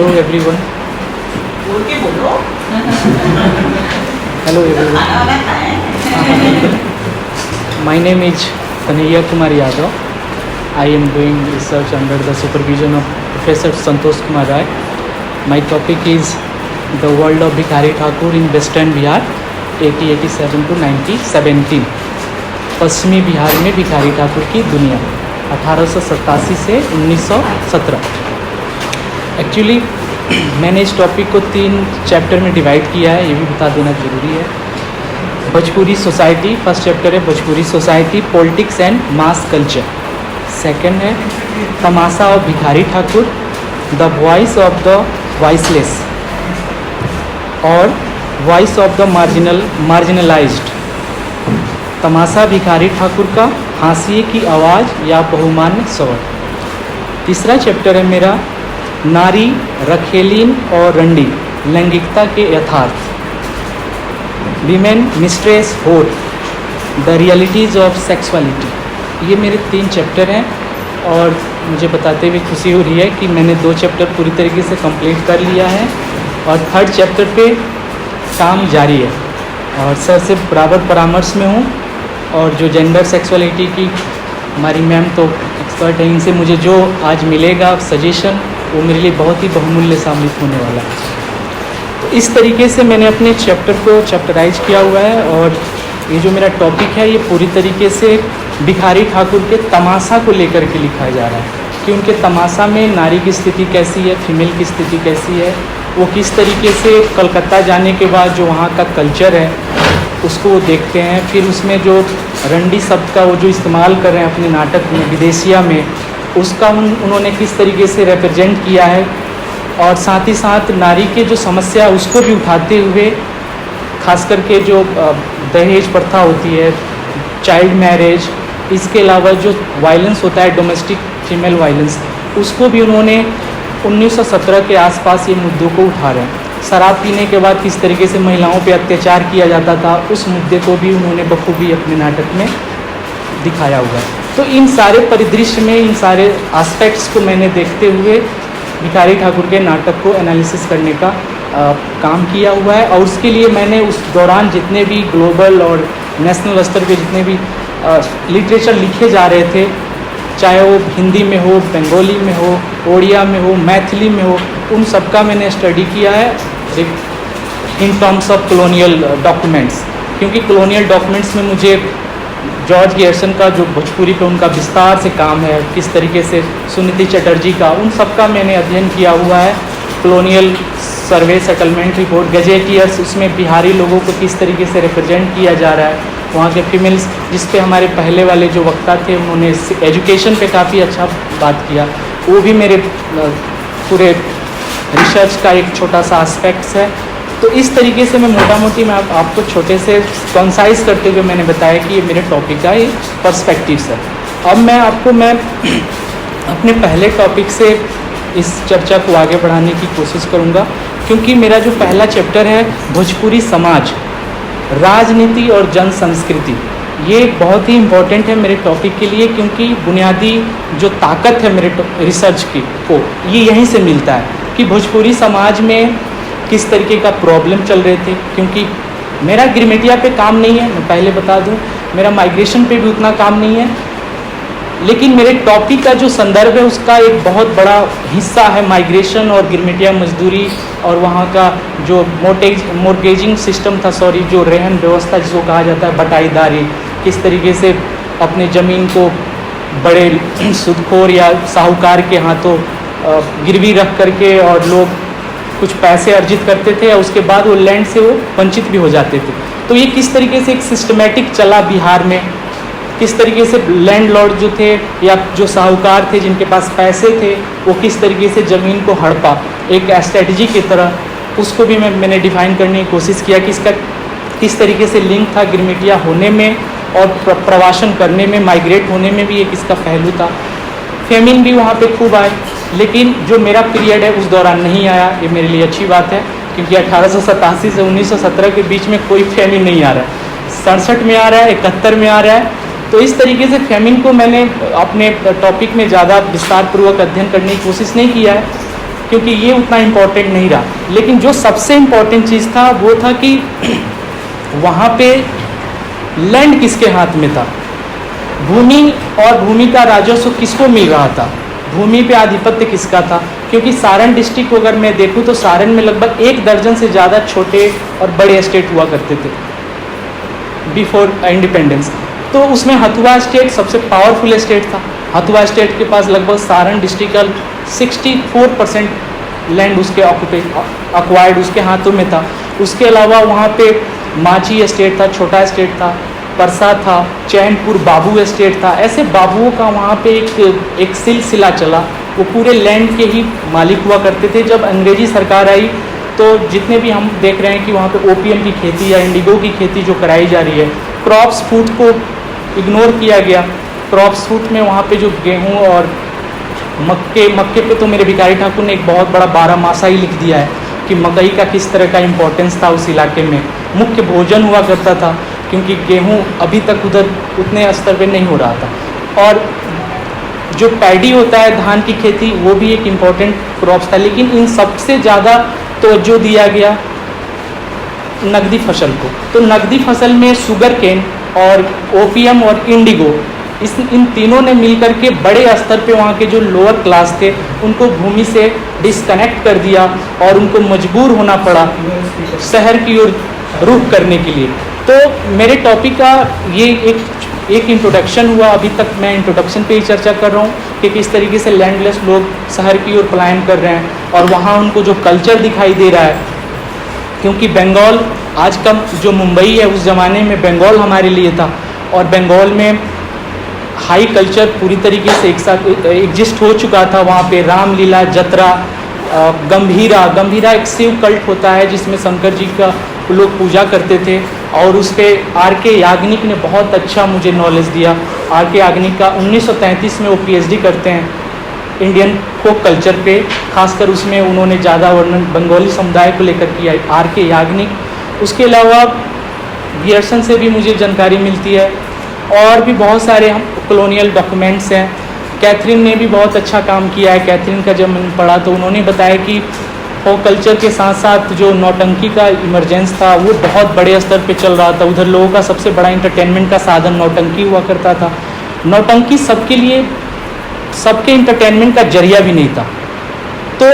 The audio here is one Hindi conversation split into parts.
Hello everyone. बोल के बोलो। Hello everyone. खाना वाना खाएं। My name is Kanhaiya Kumar Yadav. I am doing research under the supervision of Professor Santosh Kumar Rai. My topic is the world of Bhikhari Thakur in Western Bihar 1887 to 1917. पश्चिमी बिहार में भिखारी ठाकुर की दुनिया 1887 से 1917। एक्चुअली मैंने इस टॉपिक को 3 चैप्टर में डिवाइड किया है, ये भी बता देना ज़रूरी है। भोजपुरी सोसाइटी, फर्स्ट चैप्टर है Bhojpuri society, politics and mass culture. Second है तमाशा of Bhikhari Thakur, the voice of the voiceless और वॉइस ऑफ द मार्जिनलाइज्ड। तमाशा भिखारी ठाकुर का हाशिए की आवाज़ या बहुमान्य स्वर। तीसरा चैप्टर है मेरा नारी, रखेलीन और रंडी, लैंगिकता के यथार्थ। वीमेन, मिस्ट्रेस, होर, द रियलिटीज़ ऑफ सेक्सुअलिटी। ये मेरे 3 चैप्टर हैं और मुझे बताते हुए खुशी हो रही है कि मैंने 2 चैप्टर पूरी तरीके से कंप्लीट कर लिया है और 3rd चैप्टर पे काम जारी है और सर से बराबर परामर्श में हूँ। और जो जेंडर सेक्सुअलिटी की हमारी मैम तो एक्सपर्ट है, इनसे मुझे जो आज मिलेगा सजेशन वो मेरे लिए बहुत ही बहुमूल्य साबित होने वाला है। तो इस तरीके से मैंने अपने चैप्टर को चैप्टराइज किया हुआ है और ये जो मेरा टॉपिक है ये पूरी तरीके से भिखारी ठाकुर के तमाशा को लेकर के लिखा जा रहा है कि उनके तमाशा में नारी की स्थिति कैसी है, फीमेल की स्थिति कैसी है, वो किस तरीके से कलकत्ता जाने के बाद जो वहाँ का कल्चर है उसको वो देखते हैं। फिर उसमें जो रंडी शब्द का वो जो इस्तेमाल कर रहे हैं अपने नाटक में विदेशिया में, उसका उन्होंने किस तरीके से रिप्रेजेंट किया है और साथ ही साथ नारी के जो समस्या उसको भी उठाते हुए, खास करके जो दहेज प्रथा होती है, चाइल्ड मैरिज, इसके अलावा जो वायलेंस होता है डोमेस्टिक फीमेल वायलेंस, उसको भी उन्होंने 1917 के आसपास ये मुद्दों को उठा रहे हैं। शराब पीने के बाद किस तरीके से महिलाओं पे अत्याचार किया जाता था, उस मुद्दे को भी उन्होंने बखूबी अपने नाटक में दिखाया हुआ है। तो इन सारे परिदृश्य में इन सारे एस्पेक्ट्स को मैंने देखते हुए भिखारी ठाकुर के नाटक को एनालिसिस करने का काम किया हुआ है। और उसके लिए मैंने उस दौरान जितने भी ग्लोबल और नेशनल स्तर पे जितने भी लिटरेचर लिखे जा रहे थे, चाहे वो हिंदी में हो, बंगाली में हो, ओडिया में हो, मैथिली में हो, उन सब का मैंने स्टडी किया है in terms of colonial documents. क्योंकि कॉलोनियल डॉक्यूमेंट्स में मुझे जॉर्ज गैरसन का जो भोजपुरी पे उनका विस्तार से काम है, किस तरीके से सुनीति चटर्जी का, उन सब का मैंने अध्ययन किया हुआ है। कॉलोनियल सर्वे सेटलमेंट रिपोर्ट, गजेटियर्स, उसमें बिहारी लोगों को किस तरीके से रिप्रेजेंट किया जा रहा है, वहाँ के फीमेल्स, जिस पे हमारे पहले वाले जो वक्ता थे उन्होंने एजुकेशन पे काफ़ी अच्छा बात किया, वो भी मेरे पूरे रिसर्च का एक छोटा सा एस्पेक्ट्स है। तो इस तरीके से मैं मोटा मोटी मैं आपको छोटे से कंसाइज करते हुए मैंने बताया कि ये मेरे टॉपिक का ये पर्सपेक्टिव्स है। अब मैं अपने पहले टॉपिक से इस चर्चा को आगे बढ़ाने की कोशिश करूँगा, क्योंकि मेरा जो पहला चैप्टर है भोजपुरी समाज, राजनीति और जन संस्कृति, ये बहुत ही इम्पोर्टेंट है मेरे टॉपिक के लिए, क्योंकि बुनियादी जो ताकत है मेरे रिसर्च की को ये यहीं से मिलता है कि भोजपुरी समाज में किस तरीके का प्रॉब्लम चल रहे थे। क्योंकि मेरा गिरमिटिया पे काम नहीं है, मैं पहले बता दूं, मेरा माइग्रेशन पे भी उतना काम नहीं है, लेकिन मेरे टॉपिक का जो संदर्भ है उसका एक बहुत बड़ा हिस्सा है माइग्रेशन और गिरमिटिया मजदूरी और वहाँ का जो मोर्गेजिंग सिस्टम था, जो रहन व्यवस्था जिसको कहा जाता है बटाईदारी, किस तरीके से अपने ज़मीन को बड़े सुदखोर या साहूकार के हाथों गिरवी रख करके और लोग कुछ पैसे अर्जित करते थे और उसके बाद वो लैंड से वो वंचित भी हो जाते थे। तो ये किस तरीके से एक सिस्टमेटिक चला बिहार में, किस तरीके से लैंडलॉर्ड जो थे या जो साहूकार थे जिनके पास पैसे थे वो किस तरीके से ज़मीन को हड़पा एक स्ट्रेटजी की तरह, उसको भी मैंने डिफाइन करने की कोशिश किया कि इसका किस तरीके से लिंक था गिरमिटिया होने में और प्रवासन करने में, माइग्रेट होने में भी एक इसका पहलू था। फेमिन भी वहाँ पे खूब आए, लेकिन जो मेरा पीरियड है उस दौरान नहीं आया। ये मेरे लिए अच्छी बात है, क्योंकि 1887 से 1917 के बीच में कोई फेमिन नहीं आ रहा है, 67 में आ रहा है, 71 में आ रहा है। तो इस तरीके से फेमिन को मैंने अपने टॉपिक में ज़्यादा विस्तार पूर्वक अध्ययन करने की कोशिश नहीं किया है। क्योंकि ये उतना इम्पोर्टेंट नहीं रहा। लेकिन जो सबसे इम्पोर्टेंट चीज़ था वो था कि वहाँ पे लैंड किसके हाथ में था, भूमि और भूमि का राजस्व किसको मिल रहा था, भूमि पे आधिपत्य किसका था। क्योंकि सारण डिस्ट्रिक्ट को अगर मैं देखूँ तो सारण में लगभग 1 दर्जन से ज़्यादा छोटे और बड़े एस्टेट हुआ करते थे बिफोर इंडिपेंडेंस। तो उसमें हथुआ स्टेट सबसे पावरफुल एस्टेट था। हथुआ स्टेट के पास लगभग सारण डिस्ट्रिक्ट का 64% लैंड उसके अक्वायर्ड उसके हाथों में था। उसके अलावा वहाँ पे माची एस्टेट था, छोटा एस्टेट था, परसा था, चैनपुर बाबू एस्टेट था। ऐसे बाबुओं का वहाँ पे एक सिलसिला चला, वो पूरे लैंड के ही मालिक हुआ करते थे। जब अंग्रेजी सरकार आई तो जितने भी हम देख रहे हैं कि वहाँ पे ओपीएम की खेती या इंडिगो की खेती जो कराई जा रही है, क्रॉप्स फूड को इग्नोर किया गया। क्रॉप्स फूड में वहाँ पे जो गेहूँ और मक्के पे तो मेरे भिखारी ठाकुर ने एक बहुत बड़ा 12 मासा ही लिख दिया है कि मकई का किस तरह का इम्पोर्टेंस था उस इलाके में, मुख्य भोजन हुआ करता था, क्योंकि गेहूं अभी तक उधर उतने स्तर पे नहीं हो रहा था। और जो पैडी होता है धान की खेती, वो भी एक इम्पॉर्टेंट क्रॉप्स था। लेकिन इन सबसे ज़्यादा तवज्जो दिया गया नकदी फसल को। तो नकदी फसल में शुगर केन और ओपीएम और इंडिगो, इन तीनों ने मिलकर के बड़े स्तर पे वहाँ के जो लोअर क्लास थे उनको भूमि से डिस्कनेक्ट कर दिया और उनको मजबूर होना पड़ा शहर की ओर रुख करने के लिए। तो मेरे टॉपिक का ये एक इंट्रोडक्शन हुआ। अभी तक मैं इंट्रोडक्शन पे ही चर्चा कर रहा हूँ कि किस तरीके से लैंडलेस लोग शहर की ओर पलायन कर रहे हैं और वहाँ उनको जो कल्चर दिखाई दे रहा है। क्योंकि बंगाल आज का जो मुंबई है, उस ज़माने में बंगाल हमारे लिए था और बंगाल में हाई कल्चर पूरी तरीके से एक साथ एग्जिस्ट हो चुका था। वहाँ पे रामलीला, जतरा, गंभीरा एक शिव कल्ट होता है जिसमें शंकर जी का लोग पूजा करते थे। और उस पर आर के याग्निक ने बहुत अच्छा मुझे नॉलेज दिया। आर के याग्निक का 1933 में वो पीएचडी करते हैं इंडियन फोक कल्चर पे, खासकर उसमें उन्होंने ज़्यादा वर्णन बंगाली समुदाय को लेकर किया, आर के याग्निक। उसके अलावा गियर्सन से भी मुझे जानकारी मिलती है और भी बहुत सारे हम कॉलोनियल डॉक्यूमेंट्स हैं। कैथरीन ने भी बहुत अच्छा काम किया है। कैथरीन का जब मैंने पढ़ा तो उन्होंने बताया कि फोक कल्चर के साथ साथ जो नौटंकी का इमरजेंस था वो बहुत बड़े स्तर पे चल रहा था। उधर लोगों का सबसे बड़ा इंटरटेनमेंट का साधन नौटंकी हुआ करता था। नौटंकी सबके लिए, सबके इंटरटेनमेंट का जरिया भी नहीं था। तो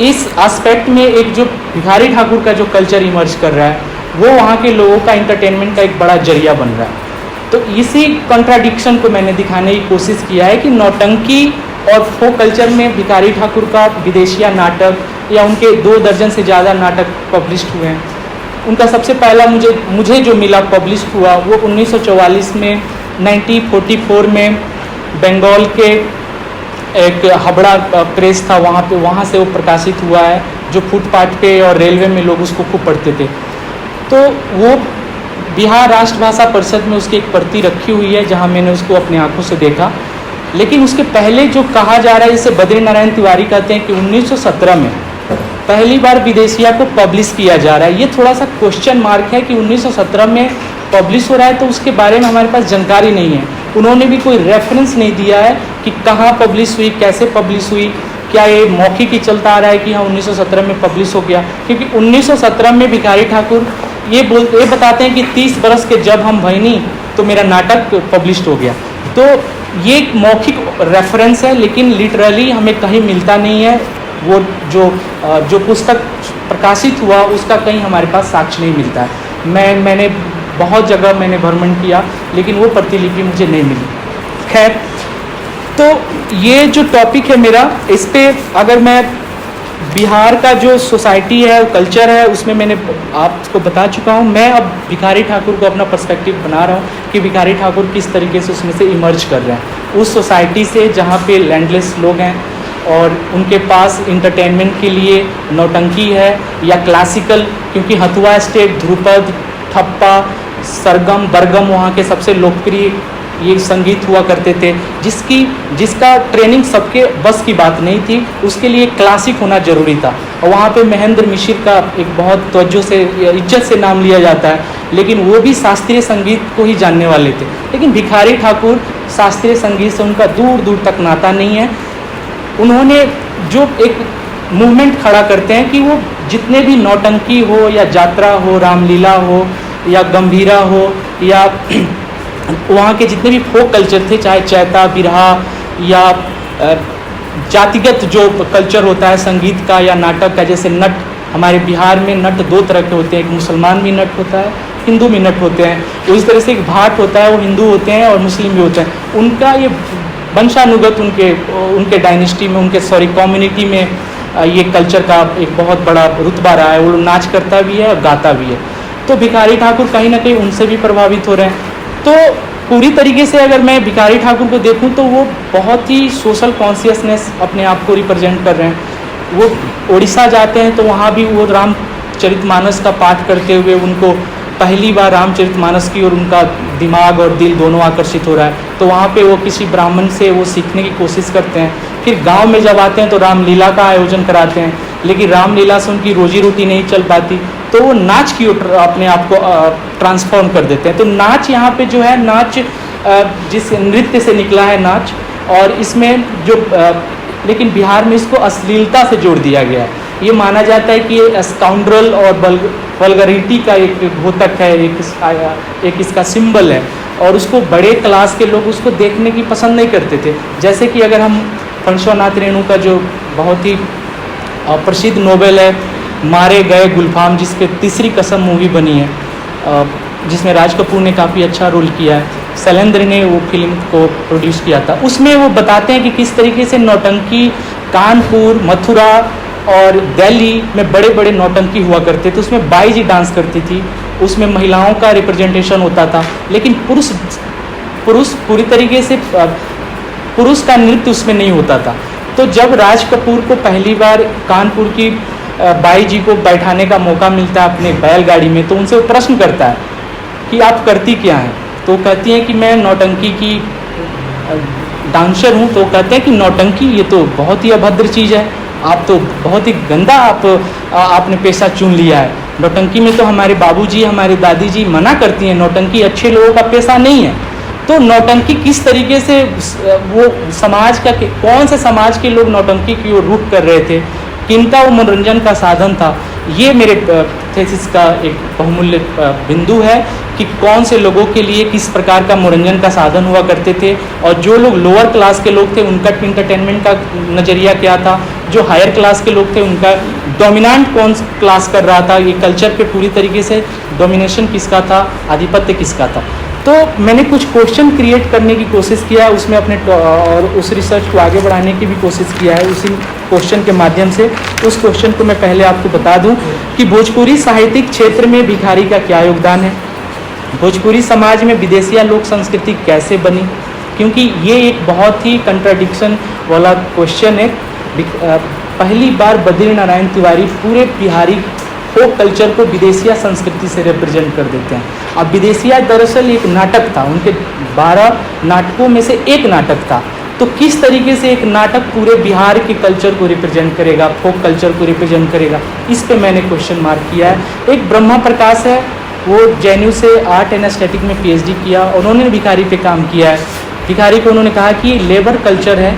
इस एस्पेक्ट में एक जो भिखारी ठाकुर का जो कल्चर इमर्ज कर रहा है वो वहाँ के लोगों का इंटरटेनमेंट का एक बड़ा जरिया बन रहा है। तो इसी कॉन्ट्राडिक्शन को मैंने दिखाने की कोशिश किया है कि नौटंकी और फोक कल्चर में भिखारी ठाकुर का विदेशिया नाटक या उनके 2 दर्जन से ज़्यादा नाटक पब्लिश्ड हुए हैं। उनका सबसे पहला मुझे जो मिला पब्लिश हुआ वो 1944 में 1944 में बंगाल के एक हावड़ा प्रेस था, वहाँ से वो प्रकाशित हुआ है, जो फुटपाथ पे और रेलवे में लोग उसको खूब पढ़ते थे। तो वो बिहार राष्ट्रभाषा परिषद में उसकी एक प्रति रखी हुई है जहाँ मैंने उसको अपनी आंखों से देखा। लेकिन उसके पहले जो कहा जा रहा है, जिसे बद्री नारायण तिवारी कहते हैं कि 1917 में पहली बार विदेशिया को पब्लिश किया जा रहा है। ये थोड़ा सा क्वेश्चन मार्क है कि 1917 में पब्लिश हो रहा है तो उसके बारे में हमारे पास जानकारी नहीं है। उन्होंने भी कोई रेफरेंस नहीं दिया है कि कहाँ पब्लिश हुई, कैसे पब्लिश हुई, क्या ये मौखिक ही चलता आ रहा है कि हाँ 1917 में पब्लिश हो गया। क्योंकि 1917 में भिखारी ठाकुर ये बताते हैं कि 30 बरस के जब हम भईनी तो मेरा नाटक पब्लिश हो गया। तो ये एक मौखिक रेफरेंस है, लेकिन लिटरली हमें कहीं मिलता नहीं है। वो जो पुस्तक प्रकाशित हुआ उसका कहीं हमारे पास साक्ष्य नहीं मिलता है। मैंने बहुत जगह मैंने भ्रमण किया लेकिन वो प्रतिलिपि मुझे नहीं मिली। खैर, तो ये जो टॉपिक है मेरा, इस पे अगर मैं बिहार का जो सोसाइटी है, कल्चर है, उसमें मैंने आपको बता चुका हूँ। मैं अब भिखारी ठाकुर को अपना पर्सपेक्टिव बना रहा हूँ कि भिखारी ठाकुर किस तरीके से उसमें से इमर्ज कर रहे हैं उस सोसाइटी से जहाँ पे लैंडलेस लोग हैं और उनके पास इंटरटेनमेंट के लिए नौटंकी है या क्लासिकल, क्योंकि हथुआ स्टेट, ध्रुपद, ठप्पा, सरगम, बरगम वहाँ के सबसे लोकप्रिय ये संगीत हुआ करते थे, जिसका ट्रेनिंग सबके बस की बात नहीं थी। उसके लिए क्लासिक होना ज़रूरी था। और वहाँ पे महेंद्र मिश्र का एक बहुत तवज्जो से, इज्जत से नाम लिया जाता है, लेकिन वो भी शास्त्रीय संगीत को ही जानने वाले थे। लेकिन भिखारी ठाकुर शास्त्रीय संगीत से उनका दूर दूर तक नाता नहीं है। उन्होंने जो एक मूवमेंट खड़ा करते हैं कि वो जितने भी नौटंकी हो या जात्रा हो, रामलीला हो या गंभीरा हो या वहाँ के जितने भी फोक कल्चर थे, चाहे चैता, बिरहा या जातिगत जो कल्चर होता है संगीत का या नाटक का, जैसे नट, हमारे बिहार में नट दो तरह के होते हैं, एक मुसलमान भी नट होता है, हिंदू भी नट होते हैं। उस तरह से एक भाट होता है, वो हिंदू होते हैं और मुस्लिम भी होते हैं। उनका ये वंशानुगत उनके डायनेस्टी में, कम्युनिटी में ये कल्चर का एक बहुत बड़ा रुतबा रहा है। वो लोग नाच करता भी है और गाता भी है। तो भिखारी ठाकुर कहीं ना कहीं उनसे भी प्रभावित हो रहे हैं। तो पूरी तरीके से अगर मैं भिखारी ठाकुर को देखूं तो वो बहुत ही सोशल कॉन्शियसनेस अपने आप को रिप्रेजेंट कर रहे हैं। वो उड़ीसा जाते हैं तो वहाँ भी वो रामचरितमानस का पाठ करते हुए उनको पहली बार रामचरितमानस की और उनका दिमाग और दिल दोनों आकर्षित हो रहा है। तो वहाँ पे वो किसी ब्राह्मण से वो सीखने की कोशिश करते हैं। फिर गांव में जब आते हैं तो रामलीला का आयोजन कराते हैं, लेकिन रामलीला से उनकी रोजी रोटी नहीं चल पाती, तो वो नाच की ओर अपने आप को ट्रांसफॉर्म कर देते हैं। तो नाच यहाँ पे जो है, नाच जिस नृत्य से निकला है नाच, और इसमें जो लेकिन बिहार में इसको अश्लीलता से जोड़ दिया गया है। ये माना जाता है कि ये स्काउंड्रल और वल्गरिटी का एक द्योतक है, एक इसका सिंबल है, और उसको बड़े क्लास के लोग उसको देखने की पसंद नहीं करते थे। जैसे कि अगर हम फणिश्वरनाथ रेणु का जो बहुत ही प्रसिद्ध नोवेल है मारे गए गुलफाम, जिस पे तीसरी कसम मूवी बनी है, जिसमें राज कपूर ने काफ़ी अच्छा रोल किया है, शैलेंद्र ने वो फिल्म को प्रोड्यूस किया था। उसमें वो बताते हैं कि किस तरीके से नौटंकी कानपुर, मथुरा और दिल्ली में बड़े बड़े नौटंकी हुआ करते थे। उसमें बाई जी डांस करती थी, उसमें महिलाओं का रिप्रेजेंटेशन होता था, लेकिन पुरुष पूरी तरीके से पुरुष का नृत्य उसमें नहीं होता था। तो जब राज कपूर को पहली बार कानपुर की बाई जी को बैठाने का मौका मिलता है अपने बैलगाड़ी में, तो उनसे वो प्रश्न करता है कि आप करती क्या हैं। तो कहती हैं कि मैं नौटंकी की डांसर हूँ। तो कहते हैं कि नौटंकी ये तो बहुत ही अभद्र चीज़ है, आप तो बहुत ही गंदा आपने पेशा चुन लिया है। नौटंकी में तो हमारे बाबूजी, हमारी दादी जी मना करती हैं, नौटंकी अच्छे लोगों का पेशा नहीं है। तो नौटंकी किस तरीके से वो समाज का, कौन से समाज के लोग नौटंकी की ओर रुख कर रहे थे, किनका वो मनोरंजन का साधन था, ये मेरे थीसिस का एक बहुमूल्य बिंदु है कि कौन से लोगों के लिए किस प्रकार का मनोरंजन का साधन हुआ करते थे, और जो लोग लोअर क्लास के लोग थे उनका इंटरटेनमेंट का नज़रिया क्या था, जो हायर क्लास के लोग थे उनका डोमिनेंट कौन क्लास कर रहा था, ये कल्चर पे पूरी तरीके से डोमिनेशन किसका था, आधिपत्य किसका था। तो मैंने कुछ क्वेश्चन क्रिएट करने की कोशिश किया है उसमें अपने, और उस रिसर्च को आगे बढ़ाने की भी कोशिश किया है उसी क्वेश्चन के माध्यम से। उस क्वेश्चन को मैं पहले आपको बता दूं कि भोजपुरी साहित्यिक क्षेत्र में भिखारी का क्या योगदान है, भोजपुरी समाज में विदेशिया लोक संस्कृति कैसे बनी, क्योंकि ये एक बहुत ही कंट्राडिक्शन वाला क्वेश्चन है। पहली बार बद्री नारायण तिवारी पूरे बिहारी फोक कल्चर को विदेशिया संस्कृति से रिप्रेजेंट कर देते हैं। अब विदेशिया दरअसल एक नाटक था, उनके 12 नाटकों में से एक नाटक था। तो किस तरीके से एक नाटक पूरे बिहार के कल्चर को रिप्रेजेंट करेगा, फोक कल्चर को रिप्रेजेंट करेगा, इस पे मैंने क्वेश्चन मार्क किया है। एक ब्रह्मा प्रकाश है, वो जेएनयू से आर्ट एंड एस्थेटिक में पीएचडी किया, उन्होंने भिखारी पे काम किया है। भिखारी पे उन्होंने कहा कि लेबर कल्चर है,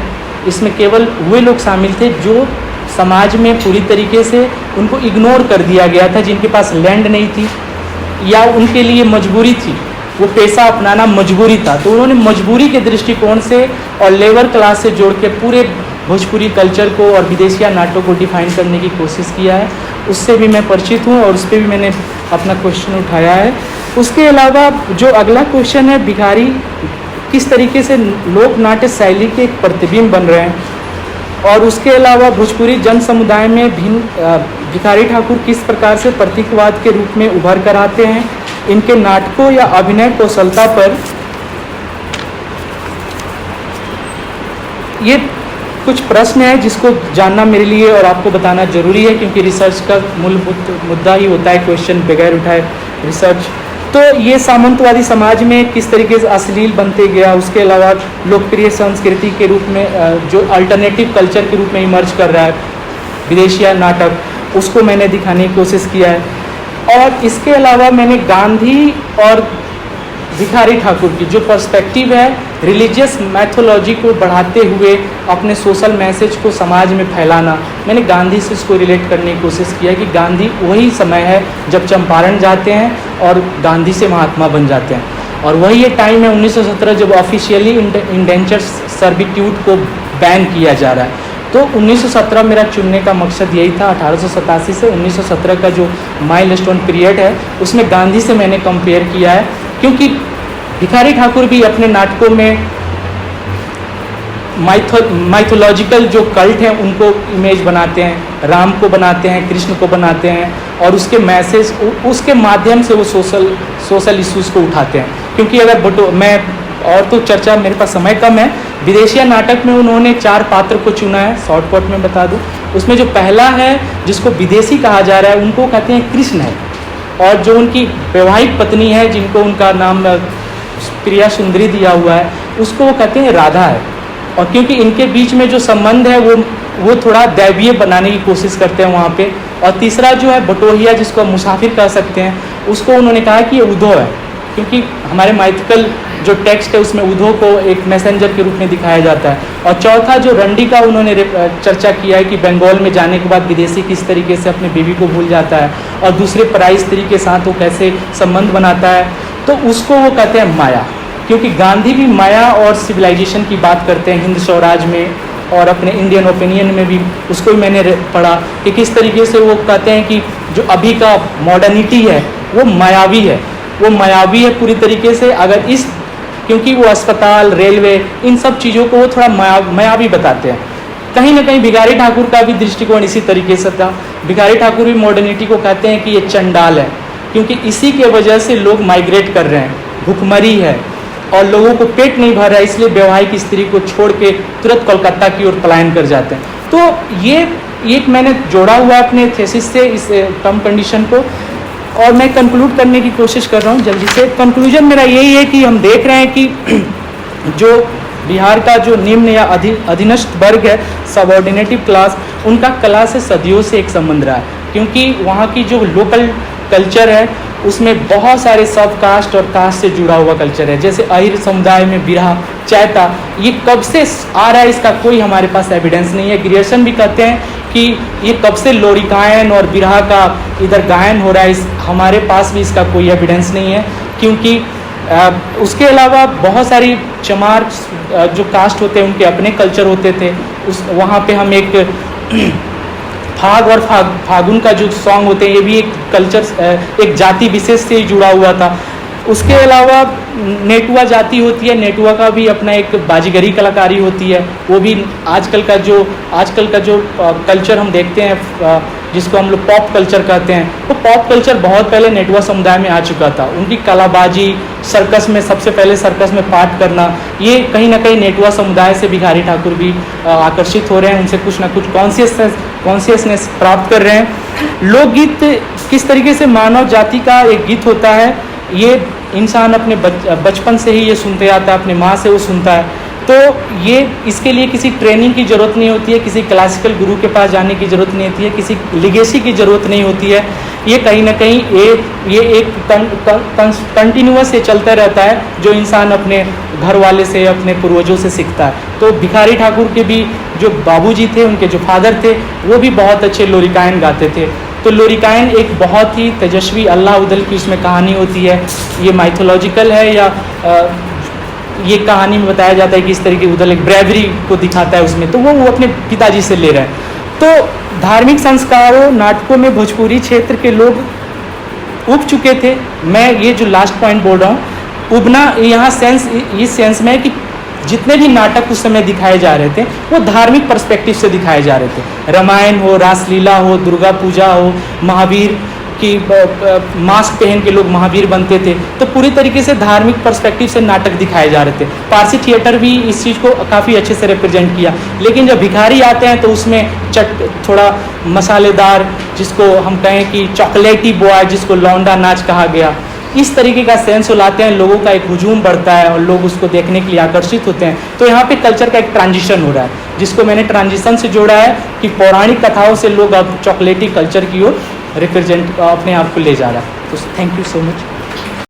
इसमें केवल वे लोग शामिल थे जो समाज में पूरी तरीके से उनको इग्नोर कर दिया गया था, जिनके पास लैंड नहीं थी या उनके लिए मजबूरी थी, वो पेशा अपनाना मजबूरी था। तो उन्होंने मजबूरी के दृष्टिकोण से और लेबर क्लास से जोड़ के पूरे भोजपुरी कल्चर को और विदेशिया नाटकों को डिफाइन करने की कोशिश किया है। उससे भी मैं परिचित हूँ और उस पर भी मैंने अपना क्वेश्चन उठाया है। उसके अलावा जो अगला क्वेश्चन है, भिखारी किस तरीके से लोक नाट्य शैली के एक प्रतिबिंब बन रहे हैं, और उसके अलावा भोजपुरी जन समुदाय में भिखारी ठाकुर किस प्रकार से प्रतीकवाद के रूप में उभर कर आते हैं, इनके नाटकों या अभिनय कौशलता पर ये कुछ प्रश्न है जिसको जानना मेरे लिए और आपको बताना जरूरी है, क्योंकि रिसर्च का मूलभूत मुद्दा ही होता है क्वेश्चन बगैर उठाए रिसर्च। तो ये सामंतवादी समाज में किस तरीके से अश्लील बनते गया, उसके अलावा लोकप्रिय संस्कृति के रूप में जो अल्टरनेटिव कल्चर के रूप में इमर्ज कर रहा है विदेशिया नाटक, उसको मैंने दिखाने की कोशिश किया है। और इसके अलावा मैंने गांधी और भिखारी ठाकुर की जो पर्सपेक्टिव है रिलीजियस मैथोलॉजी को बढ़ाते हुए अपने सोशल मैसेज को समाज में फैलाना, मैंने गांधी से इसको रिलेट करने की कोशिश किया कि गांधी वही समय है जब चंपारण जाते हैं और गांधी से महात्मा बन जाते हैं, और वही ये टाइम है 1917 जब ऑफिशियली इंडेंचर सर्विट्यूड को बैन किया जा रहा है। तो 1917 मेरा चुनने का मकसद यही था। 1887 से 1917 का जो माइलस्टोन पीरियड है उसमें गांधी से मैंने कंपेयर किया है, क्योंकि भिखारी ठाकुर भी अपने नाटकों में माइथोलॉजिकल जो कल्ट हैं उनको इमेज बनाते हैं, राम को बनाते हैं, कृष्ण को बनाते हैं, और उसके मैसेज उसके माध्यम से वो सोशल इश्यूज़ को उठाते हैं। क्योंकि अगर मैं और तो चर्चा, मेरे पास समय कम है, विदेशिया नाटक में उन्होंने 4 पात्र को चुना है, शॉर्टकट में बता दूं। उसमें जो पहला है जिसको विदेशी कहा जा रहा है उनको कहते हैं कृष्ण है, और जो उनकी वैवाहिक पत्नी है जिनको उनका नाम प्रिया सुंदरी दिया हुआ है उसको वो कहते हैं राधा है। और क्योंकि इनके बीच में जो संबंध है वो थोड़ा दैवीय बनाने की कोशिश करते हैं वहाँ पे। और तीसरा जो है बटोहिया, जिसको हम मुसाफिर कह सकते हैं, उसको उन्होंने कहा कि ये उद्धव है, क्योंकि हमारे माइथिकल जो टेक्स्ट है उसमें उद्धव को एक मैसेंजर के रूप में दिखाया जाता है। और चौथा जो रंडी का उन्होंने चर्चा किया है कि बंगाल में जाने के बाद विदेशी किस तरीके से अपने बीवी को भूल जाता है और दूसरे पराई स्त्री के साथ वो कैसे संबंध बनाता है, तो उसको वो कहते हैं माया। क्योंकि गांधी भी माया और सिविलाइजेशन की बात करते हैं हिंद स्वराज में, और अपने इंडियन ओपिनियन में भी उसको भी मैंने पढ़ा कि किस तरीके से वो कहते हैं कि जो अभी का मॉडर्निटी है वो मायावी है, वो मायावी है पूरी तरीके से। अगर इस, क्योंकि वो अस्पताल, रेलवे, इन सब चीज़ों को वो थोड़ा मायावी बताते हैं। कहीं ना कहीं भिखारी ठाकुर का भी दृष्टिकोण इसी तरीके से था। भिखारी ठाकुर भी मॉडर्निटी को कहते हैं कि ये चंडाल है, क्योंकि इसी के वजह से लोग माइग्रेट कर रहे हैं, भुखमरी है और लोगों को पेट नहीं भर रहा है, इसलिए वैवाहिक स्त्री को छोड़ के तुरंत कोलकाता की ओर पलायन कर जाते हैं। तो ये एक मैंने जोड़ा हुआ है अपने थेसिस से इस टर्म कंडीशन को, और मैं कंक्लूड करने की कोशिश कर रहा हूँ जल्दी से। कंक्लूजन मेरा यही है कि हम देख रहे हैं कि जो बिहार का जो निम्न या अधीनस्थ वर्ग है, सबऑर्डिनेटिव क्लास, उनका कला से सदियों से एक संबंध रहा है, क्योंकि वहाँ की जो लोकल कल्चर है उसमें बहुत सारे सब कास्ट और कास्ट से जुड़ा हुआ कल्चर है। जैसे अहिर समुदाय में बिरहा, चैता, ये कब से आ रहा है इसका कोई हमारे पास एविडेंस नहीं है। ग्रियर्सन भी कहते हैं कि ये कब से लोरी गायन और बिरहा का इधर गायन हो रहा है, हमारे पास भी इसका कोई एविडेंस नहीं है। क्योंकि उसके अलावा बहुत सारी चमार जो कास्ट होते हैं उनके अपने कल्चर होते थे। वहाँ पे हम एक फाग और फागुन का जो सॉन्ग होते हैं, ये भी एक कल्चर, एक जाति विशेष से ही जुड़ा हुआ था। उसके अलावा नेटुआ जाति होती है, नेटुआ का भी अपना एक बाजीगरी कलाकारी होती है। वो भी आजकल का जो कल्चर हम देखते हैं, जिसको हम लोग पॉप कल्चर कहते हैं, वो पॉप कल्चर बहुत पहले नेटुआ समुदाय में आ चुका था। उनकी कलाबाजी, सर्कस में, सबसे पहले सर्कस में पार्ट करना, ये कहीं ना कहीं नेटुआ समुदाय से भिखारी ठाकुर भी आकर्षित हो रहे हैं, उनसे कुछ ना कुछ कॉन्शियसनेस प्राप्त कर रहे हैं। लोकगीत किस तरीके से मानव जाति का एक गीत होता है, ये इंसान अपने बचपन से ही ये सुनते आता है, अपने माँ से वो सुनता है। तो ये इसके लिए किसी ट्रेनिंग की ज़रूरत नहीं होती है, किसी क्लासिकल गुरु के पास जाने की ज़रूरत नहीं होती है, किसी लिगेसी की ज़रूरत नहीं होती है। ये कहीं ना कहीं ये एक कंटिन्यूअस ये चलता रहता है, जो इंसान अपने घर वाले से, अपने पूर्वजों से सीखता है। तो भिखारी ठाकुर के भी जो बाबूजी थे, उनके जो फादर थे, वो भी बहुत अच्छे लोरिकायन गाते थे। तो लोरिकायन एक बहुत ही तेजस्वी अल्लाह उदल की उसमें कहानी होती है। ये माइथोलॉजिकल है या ये कहानी में बताया जाता है कि इस तरीके उदल एक ब्रेवरी को दिखाता है उसमें, तो वो अपने पिताजी से ले रहे हैं। तो धार्मिक संस्कारों, नाटकों में भोजपुरी क्षेत्र के लोग उब चुके थे। मैं ये जो लास्ट पॉइंट बोल रहा हूँ, उबना यहाँ सेंस इस सेंस में है कि जितने भी नाटक उस समय दिखाए जा रहे थे वो धार्मिक पर्सपेक्टिव से दिखाए जा रहे थे। रामायण हो, रासलीला हो, दुर्गा पूजा हो, महावीर की मास्क पहन के लोग महावीर बनते थे, तो पूरी तरीके से धार्मिक पर्सपेक्टिव से नाटक दिखाए जा रहे थे। पारसी थिएटर भी इस चीज़ को काफ़ी अच्छे से रिप्रेजेंट किया। लेकिन जब भिखारी आते हैं तो उसमें थोड़ा मसालेदार, जिसको हम कहें कि चॉकलेटी बॉय, जिसको लौंडा नाच कहा गया, इस तरीके का सेंस लाते हैं, लोगों का एक हुजूम बढ़ता है और लोग उसको देखने के लिए आकर्षित होते हैं। तो यहाँ पे कल्चर का एक ट्रांजिशन हो रहा है, जिसको मैंने ट्रांजिशन से जोड़ा है कि पौराणिक कथाओं से लोग अब चॉकलेटी कल्चर की ओर रिप्रेजेंट अपने आप को ले जा रहा है। तो थैंक यू सो मच।